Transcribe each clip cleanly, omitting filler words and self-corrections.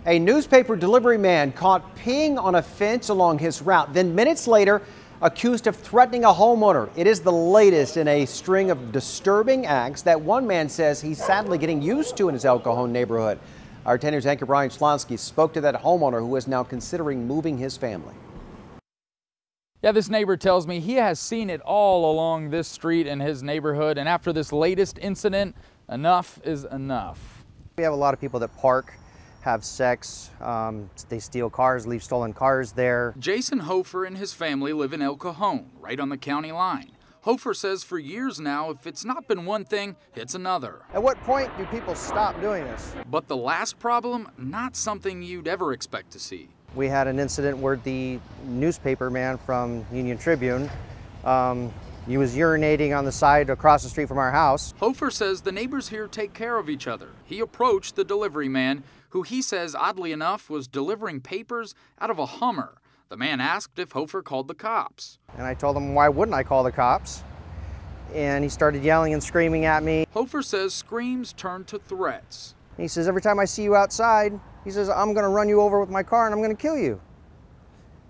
A newspaper delivery man caught peeing on a fence along his route, then minutes later accused of threatening a homeowner. It is the latest in a string of disturbing acts that one man says he's sadly getting used to in his El Cajon neighborhood. Our 10 News anchor Brian Schlonsky spoke to that homeowner who is now considering moving his family. Yeah, this neighbor tells me he has seen it all along this street in his neighborhood, and after this latest incident, enough is enough. We have a lot of people that park, have sex, they steal cars, leave stolen cars there. Jason Hofer and his family live in El Cajon, right on the county line. Hofer says for years now, if it's not been one thing, it's another. At what point do people stop doing this? But the last problem, not something you'd ever expect to see. We had an incident where the newspaper man from Union Tribune, he was urinating on the side across the street from our house. Hofer says the neighbors here take care of each other. He approached the delivery man, who he says, oddly enough, was delivering papers out of a Hummer. The man asked if Hofer called the cops. And I told him, why wouldn't I call the cops? And he started yelling and screaming at me. Hofer says screams turned to threats. He says, every time I see you outside, he says, I'm going to run you over with my car and I'm going to kill you.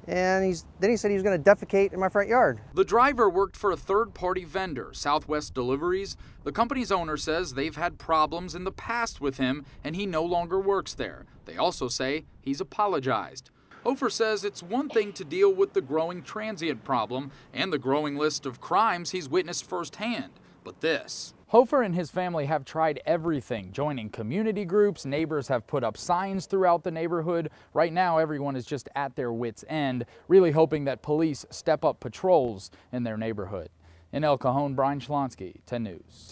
And then he said he was going to defecate in my front yard. The driver worked for a third-party vendor, Southwest Deliveries. The company's owner says they've had problems in the past with him and he no longer works there. They also say he's apologized. Hofer says it's one thing to deal with the growing transient problem and the growing list of crimes he's witnessed firsthand, but this. Hofer and his family have tried everything, joining community groups. Neighbors have put up signs throughout the neighborhood. Right now, everyone is just at their wits' end, really hoping that police step up patrols in their neighborhood. In El Cajon, Brian Schlonsky, 10 News.